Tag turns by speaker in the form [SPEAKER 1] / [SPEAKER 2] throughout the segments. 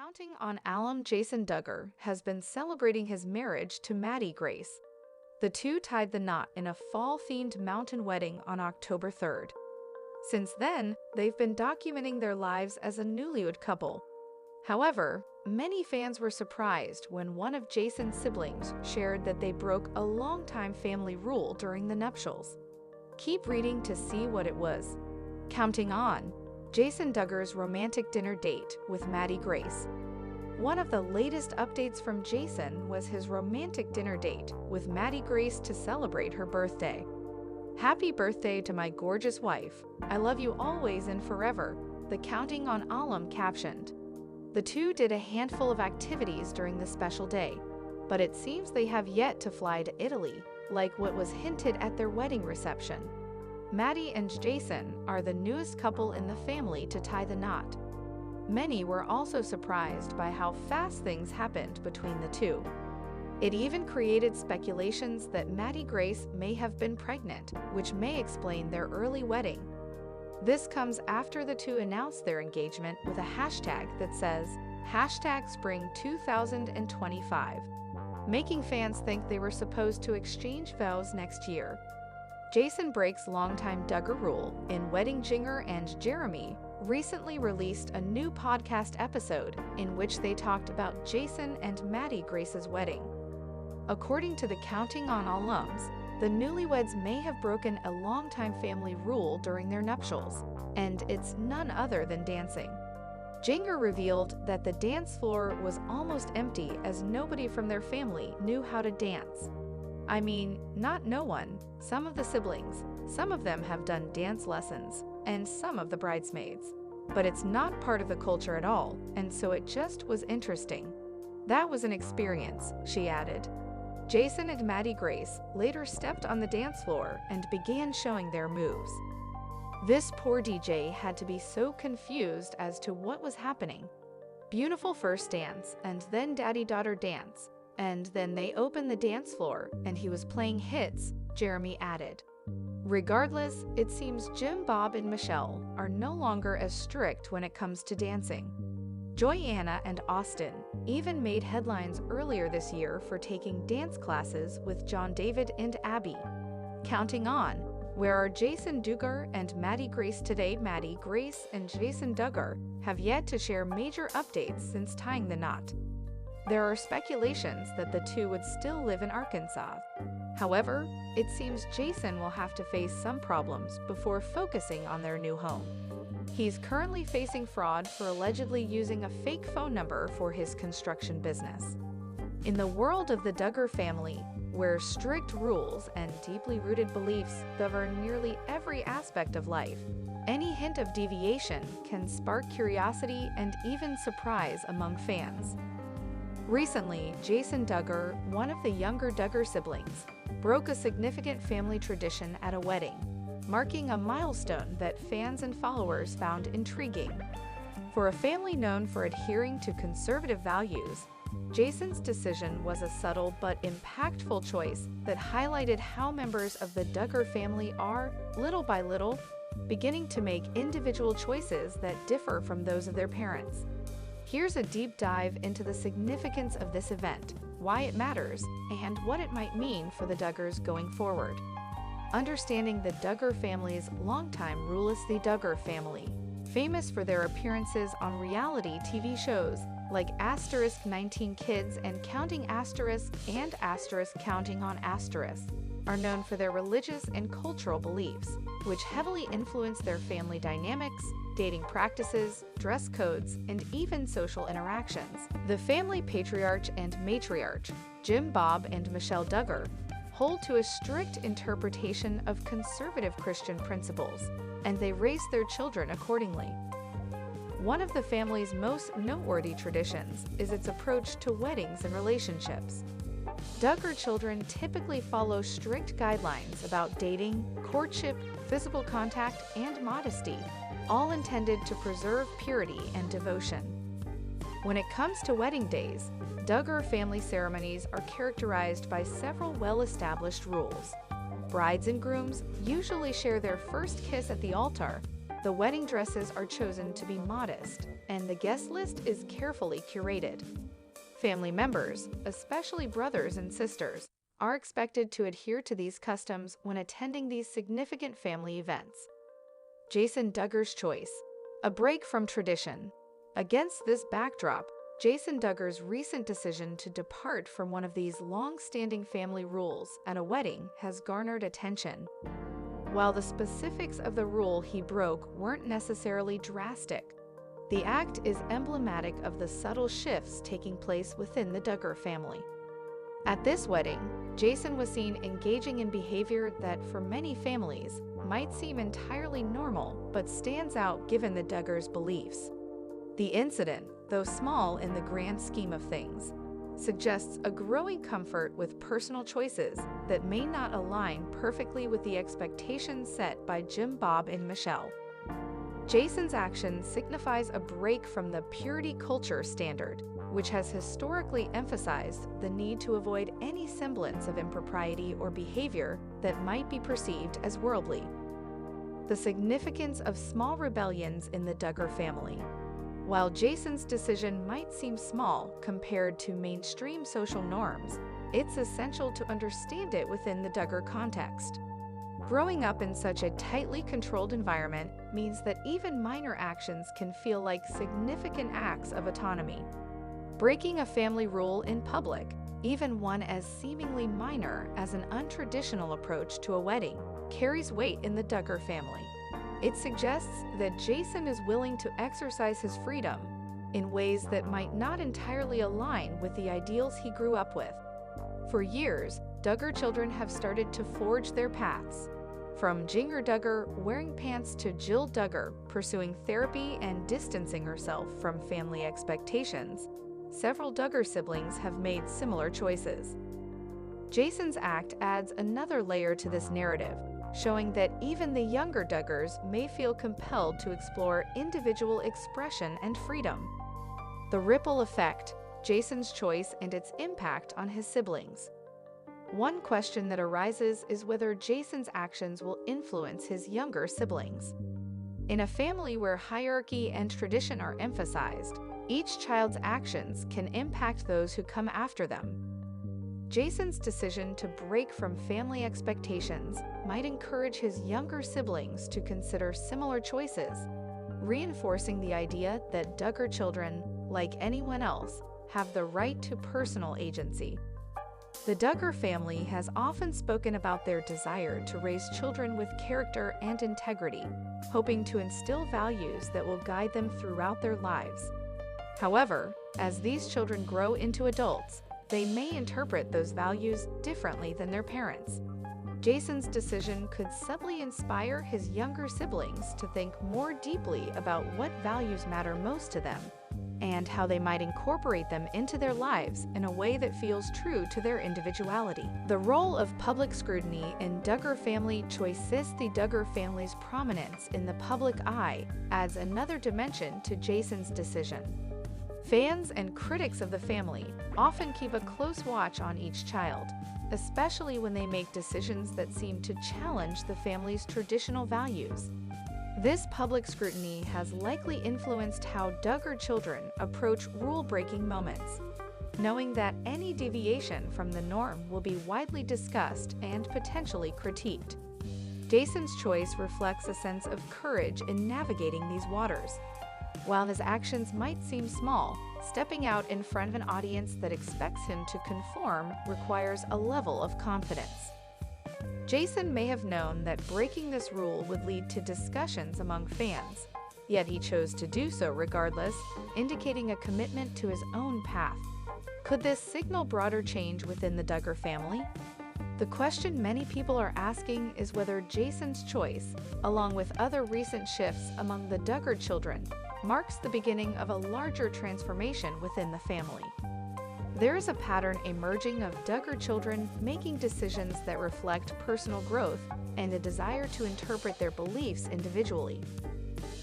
[SPEAKER 1] Counting on alum Jason Duggar has been celebrating his marriage to Maddie Grace. The two tied the knot in a fall-themed mountain wedding on October 3rd. Since then, they've been documenting their lives as a newlywed couple. However, many fans were surprised when one of Jason's siblings shared that they broke a longtime family rule during the nuptials. Keep reading to see what it was. Counting on Jason Duggar's romantic dinner date with Maddie Grace. One of the latest updates from Jason was his romantic dinner date with Maddie Grace to celebrate her birthday. "Happy birthday to my gorgeous wife. I love you always and forever," the Counting on alum captioned. The two did a handful of activities during the special day, but it seems they have yet to fly to Italy, like what was hinted at their wedding reception. Maddie and Jason are the newest couple in the family to tie the knot. Many were also surprised by how fast things happened between the two. It even created speculations that Maddie Grace may have been pregnant, which may explain their early wedding. This comes after the two announced their engagement with a hashtag that says #Spring2025, making fans think they were supposed to exchange vows next year. Jason breaks Longtime Duggar rule in Wedding Jinger, and Jeremy recently released a new podcast episode in which they talked about Jason and Maddie Grace's wedding. According to the Counting on alums, the newlyweds may have broken a longtime family rule during their nuptials, and it's none other than dancing. Jinger revealed that the dance floor was almost empty as nobody from their family knew how to dance. I mean, not no one. Some of the siblings, some of them have done dance lessons, and some of the bridesmaids. But it's not part of the culture at all, and so it just was interesting. That was an experience, she added. Jason and Maddie Grace later stepped on the dance floor and began showing their moves. This poor DJ had to be so confused as to what was happening. Beautiful first dance, and then daddy-daughter dance. And then they opened the dance floor, and he was playing hits, Jeremy added. Regardless, it seems Jim, Bob, and Michelle are no longer as strict when it comes to dancing. Joyanna and Austin even made headlines earlier this year for taking dance classes with John David and Abby. Counting on, where are Jason Duggar and Maddie Grace today? Maddie Grace and Jason Duggar have yet to share major updates since tying the knot. There are speculations that the two would still live in Arkansas. However, it seems Jason will have to face some problems before focusing on their new home. He's currently facing fraud for allegedly using a fake phone number for his construction business. In the world of the Duggar family, where strict rules and deeply rooted beliefs govern nearly every aspect of life, any hint of deviation can spark curiosity and even surprise among fans. Recently, Jason Duggar, one of the younger Duggar siblings, broke a significant family tradition at a wedding, marking a milestone that fans and followers found intriguing. For a family known for adhering to conservative values, Jason's decision was a subtle but impactful choice that highlighted how members of the Duggar family are, little by little, beginning to make individual choices that differ from those of their parents. Here's a deep dive into the significance of this event, why it matters, and what it might mean for the Duggars going forward. Understanding the Duggar family's longtime rule is the Duggar family, famous for their appearances on reality TV shows like *19 Kids and Counting *, Counting on *, are known for their religious and cultural beliefs, which heavily influence their family dynamics, dating practices, dress codes, and even social interactions. The family patriarch and matriarch, Jim, Bob, and Michelle Duggar, hold to a strict interpretation of conservative Christian principles, and they raise their children accordingly. One of the family's most noteworthy traditions is its approach to weddings and relationships. Duggar children typically follow strict guidelines about dating, courtship, physical contact, and modesty, all intended to preserve purity and devotion. When it comes to wedding days, Duggar family ceremonies are characterized by several well-established rules. Brides and grooms usually share their first kiss at the altar. The wedding dresses are chosen to be modest, and the guest list is carefully curated. Family members, especially brothers and sisters, are expected to adhere to these customs when attending these significant family events. Jason Duggar's choice: a break from tradition. Against this backdrop, Jason Duggar's recent decision to depart from one of these long-standing family rules at a wedding has garnered attention. While the specifics of the rule he broke weren't necessarily drastic, the act is emblematic of the subtle shifts taking place within the Duggar family. At this wedding, Jason was seen engaging in behavior that, for many families, might seem entirely normal but stands out given the Duggars' beliefs. The incident, though small in the grand scheme of things, suggests a growing comfort with personal choices that may not align perfectly with the expectations set by Jim, Bob, and Michelle. Jason's action signifies a break from the purity culture standard, which has historically emphasized the need to avoid any semblance of impropriety or behavior that might be perceived as worldly. The significance of small rebellions in the Duggar family. While Jason's decision might seem small compared to mainstream social norms, it's essential to understand it within the Duggar context. Growing up in such a tightly controlled environment means that even minor actions can feel like significant acts of autonomy. Breaking a family rule in public, even one as seemingly minor as an untraditional approach to a wedding, carries weight in the Duggar family. It suggests that Jason is willing to exercise his freedom in ways that might not entirely align with the ideals he grew up with. For years, Duggar children have started to forge their paths. From Jinger Duggar wearing pants to Jill Duggar pursuing therapy and distancing herself from family expectations, several Duggar siblings have made similar choices. Jason's act adds another layer to this narrative, showing that even the younger Duggars may feel compelled to explore individual expression and freedom. The ripple effect, Jason's choice and its impact on his siblings. One question that arises is whether Jason's actions will influence his younger siblings. In a family where hierarchy and tradition are emphasized, each child's actions can impact those who come after them. Jason's decision to break from family expectations might encourage his younger siblings to consider similar choices, reinforcing the idea that Duggar children, like anyone else, have the right to personal agency. The Duggar family has often spoken about their desire to raise children with character and integrity, hoping to instill values that will guide them throughout their lives. However, as these children grow into adults, they may interpret those values differently than their parents. Jason's decision could subtly inspire his younger siblings to think more deeply about what values matter most to them and how they might incorporate them into their lives in a way that feels true to their individuality. The role of public scrutiny in Duggar family choices. The Duggar family's prominence in the public eye adds another dimension to Jason's decision. Fans and critics of the family often keep a close watch on each child, especially when they make decisions that seem to challenge the family's traditional values. This public scrutiny has likely influenced how Duggar children approach rule-breaking moments, knowing that any deviation from the norm will be widely discussed and potentially critiqued. Jason's choice reflects a sense of courage in navigating these waters. While his actions might seem small, stepping out in front of an audience that expects him to conform requires a level of confidence. Jason may have known that breaking this rule would lead to discussions among fans, yet he chose to do so regardless, indicating a commitment to his own path. Could this signal broader change within the Duggar family? The question many people are asking is whether Jason's choice, along with other recent shifts among the Duggar children, marks the beginning of a larger transformation within the family. There is a pattern emerging of Duggar children making decisions that reflect personal growth and a desire to interpret their beliefs individually.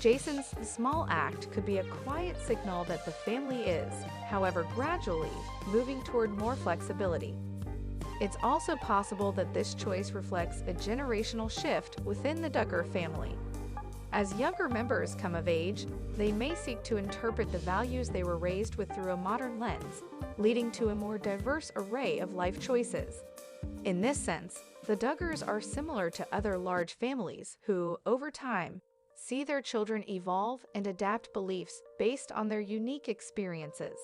[SPEAKER 1] Jason's small act could be a quiet signal that the family is, however, gradually moving toward more flexibility. It's also possible that this choice reflects a generational shift within the Duggar family. As younger members come of age, they may seek to interpret the values they were raised with through a modern lens, leading to a more diverse array of life choices. In this sense, the Duggars are similar to other large families who, over time, see their children evolve and adapt beliefs based on their unique experiences.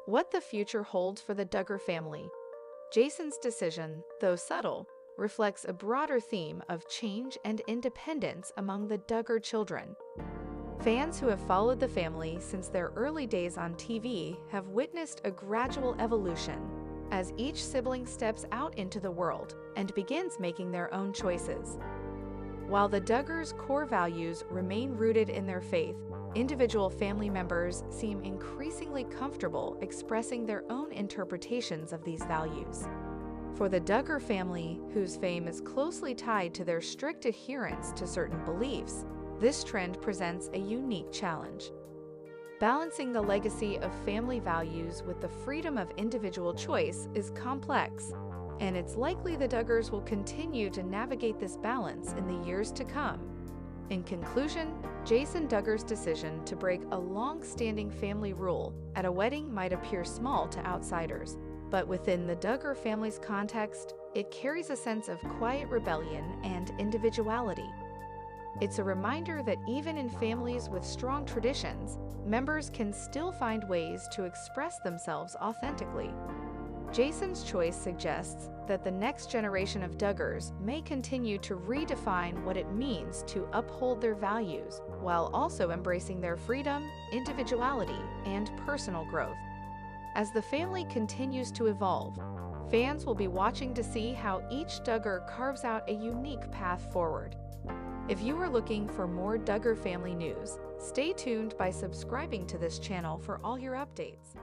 [SPEAKER 1] What the future holds for the Duggar family. Jason's decision, though subtle, reflects a broader theme of change and independence among the Duggar children. Fans who have followed the family since their early days on TV have witnessed a gradual evolution as each sibling steps out into the world and begins making their own choices. While the Duggars' core values remain rooted in their faith, individual family members seem increasingly comfortable expressing their own interpretations of these values. For the Duggar family, whose fame is closely tied to their strict adherence to certain beliefs, this trend presents a unique challenge. Balancing the legacy of family values with the freedom of individual choice is complex, and it's likely the Duggars will continue to navigate this balance in the years to come. In conclusion, Jason Duggar's decision to break a long-standing family rule at a wedding might appear small to outsiders, but within the Duggar family's context, it carries a sense of quiet rebellion and individuality. It's a reminder that even in families with strong traditions, members can still find ways to express themselves authentically. Jason's choice suggests that the next generation of Duggars may continue to redefine what it means to uphold their values while also embracing their freedom, individuality, and personal growth. As the family continues to evolve, fans will be watching to see how each Duggar carves out a unique path forward. If you are looking for more Duggar family news, stay tuned by subscribing to this channel for all your updates.